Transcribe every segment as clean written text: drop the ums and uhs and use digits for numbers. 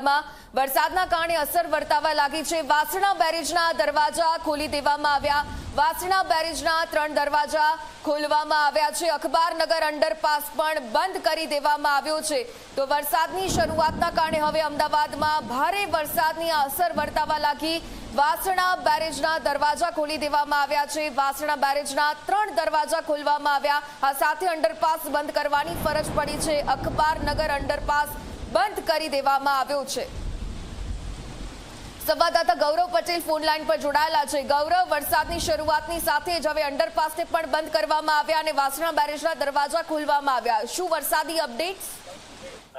અમદાવાદમાં વરસાદના કારણે અસર વર્તાવા લાગી છે। વાસણા બેરેજના દરવાજા ખોલી દેવામાં આવ્યા। વાસણા બેરેજના 3 દરવાજા ખોલવામાં આવ્યા છે। અખબારનગર અંડરપાસ પણ બંધ કરી દેવામાં આવ્યો છે। તો વરસાદની શરૂઆતના કારણે હવે અમદાવાદમાં ભારે વરસાદની અસર વર્તાવા લાગી। વાસણા બેરેજના દરવાજા ખોલી દેવામાં આવ્યા છે। વાસણા બેરેજના 3 દરવાજા ખોલવામાં આવ્યા। આ સાથે અંડરપાસ બંધ કરવાની ફરજ પડી છે। અખબારનગર અંડરપાસ બંધ કરી દેવામાં આવ્યો છે। સંવાદદાતા ગૌરવ પટેલ ફોન લાઈન પર જોડાયેલા છે। ગૌરવ, વરસાદની શરૂઆતની સાથે જ હવે અંડરપાસને પણ બંધ કરવામાં આવ્યા અને વાસણા બેરેજના દરવાજા ખોલવામાં આવ્યા। શું વરસાદી અપડેટ્સ?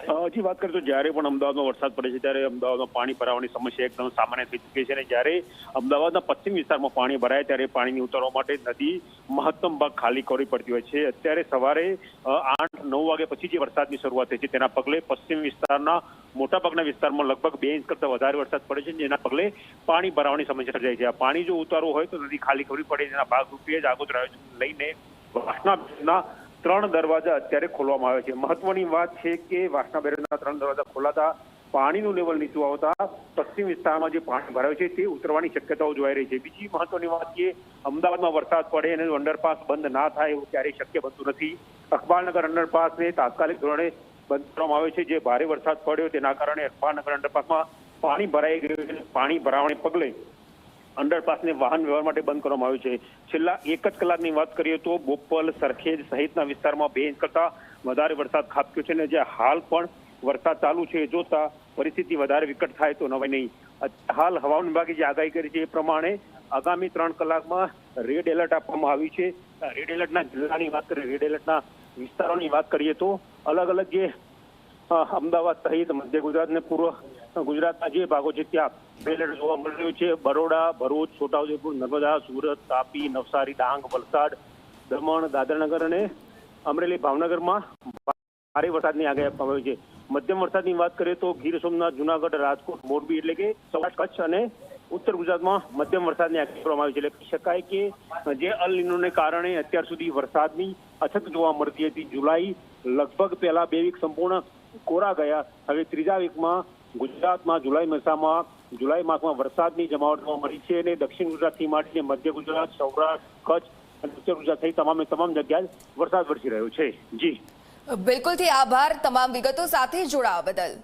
હજી વાત કરીએ તો જ્યારે પણ અમદાવાદમાં વરસાદ પડે છે ત્યારે અમદાવાદમાં પાણી ભરાવાની સમસ્યા એકદમ સામાન્ય થઈ ચૂકી છે અને જ્યારે અમદાવાદના પશ્ચિમ વિસ્તારમાં પાણી ભરાય ત્યારે પાણીની ઉતારવા માટે નદી મહત્તમ ભાગ ખાલી કરવી પડતી હોય છે। અત્યારે સવારે 8-9 વાગ્યા પછી જે વરસાદની શરૂઆત થઈ છે તેના પગલે પશ્ચિમ વિસ્તારના મોટાભાગના વિસ્તારમાં લગભગ 2 ઇંચ કરતાં વધારે વરસાદ પડે છે, જેના પગલે પાણી ભરાવાની સમસ્યા સર્જાય છે। આ પાણી જો ઉતારવું હોય તો નદી ખાલી કરવી પડે, જેના ભાગરૂપે જ આગોતરા આયોજન લઈને વાસણા 3 દરવાજા અત્યારે ખોલવામાં આવે છે। મહત્વની વાત છે કે વાસણા બેરેજના 3 દરવાજા ખોલાતા પાણીનું લેવલ નીચું આવતા પશ્ચિમ વિસ્તારમાં જે પાણી ભરાયું છે તે ઉતરવાની શક્યતાઓ જોવાઈ રહી છે। બીજી મહત્વની વાત કે અમદાવાદમાં વરસાદ પડે અને અંડરપાસ બંધ ના થાય એવું ક્યારેય શક્ય બનતું નથી। અખબારનગર અંડરપાસને તાત્કાલિક ધોરણે બંધ કરવામાં આવે છે। જે ભારે વરસાદ પડ્યો તેના કારણે અખબારનગર અંડરપાસમાં પાણી ભરાઈ ગયું છે। પાણી ભરાવાને પગલે અંડરપાસને વાહન વ્યવહાર માટે બંધ કરવામાં આવ્યું છે। છેલ્લા 1 જ કલાકની વાત કરીએ તો બોપલ, સરખેજ સહિતના વિસ્તારમાં 2 ઇંચ કરતાં વધારે વરસાદ ખાબક્યો છે અને જે હાલ પણ વરસાદ ચાલુ છે જોતા પરિસ્થિતિ વધારે વિકટ થાય તો નવાઈ નહીં। હાલ હવામાન વિભાગે જે આગાહી કરી છે એ પ્રમાણે આગામી 3 કલાકમાં રેડ એલર્ટ આપવામાં આવ્યું છે। રેડ એલર્ટના જિલ્લાની વાત કરીએ, રેડ એલર્ટના વિસ્તારોની વાત કરીએ તો અલગ અલગ જે અમદાવાદ સહિત મધ્ય ગુજરાત અને પૂર્વ ગુજરાતના જે ભાગો છે ત્યાં એલર્ટ જોવા મળી રહ્યું છે। બરોડા, ભરૂચ, છોટાઉદેપુર, નર્મદા, સુરત, તાપી, નવસારી, ડાંગ, વલસાડ, દમણ, દાદરાનગર અને અમરેલી, ભાવનગરમાં ભારે વરસાદની આગાહી આપવામાં આવી છે। મધ્યમ વરસાદની વાત કરીએ તો ગીર સોમનાથ, જુનાગઢ, રાજકોટ, મોરબી એટલે કે સૌરાષ્ટ્ર, કચ્છ અને ઉત્તર ગુજરાતમાં મધ્યમ વરસાદની આગાહી કરવામાં આવી છે। એટલે કહી શકાય કે જે અલ નીનોને કારણે અત્યાર સુધી વરસાદની અછત જોવા મળતી હતી। જુલાઈ લગભગ પહેલા 2 વીક સંપૂર્ણ કોરા ગયા, હવે 3જા વીકમાં ગુજરાતમાં જુલાઈ માસમાં વરસાદની જમાવટ જોવા મળી છે અને દક્ષિણ ગુજરાતથી માંડીને મધ્ય ગુજરાત, સૌરાષ્ટ્ર, કચ્છ અને ઉત્તર ગુજરાત સહિત તમામ જગ્યાએ વરસાદ વરસી રહ્યો છે। જી બિલકુલથી આભાર તમામ વિગતો સાથે જોડાવા બદલ।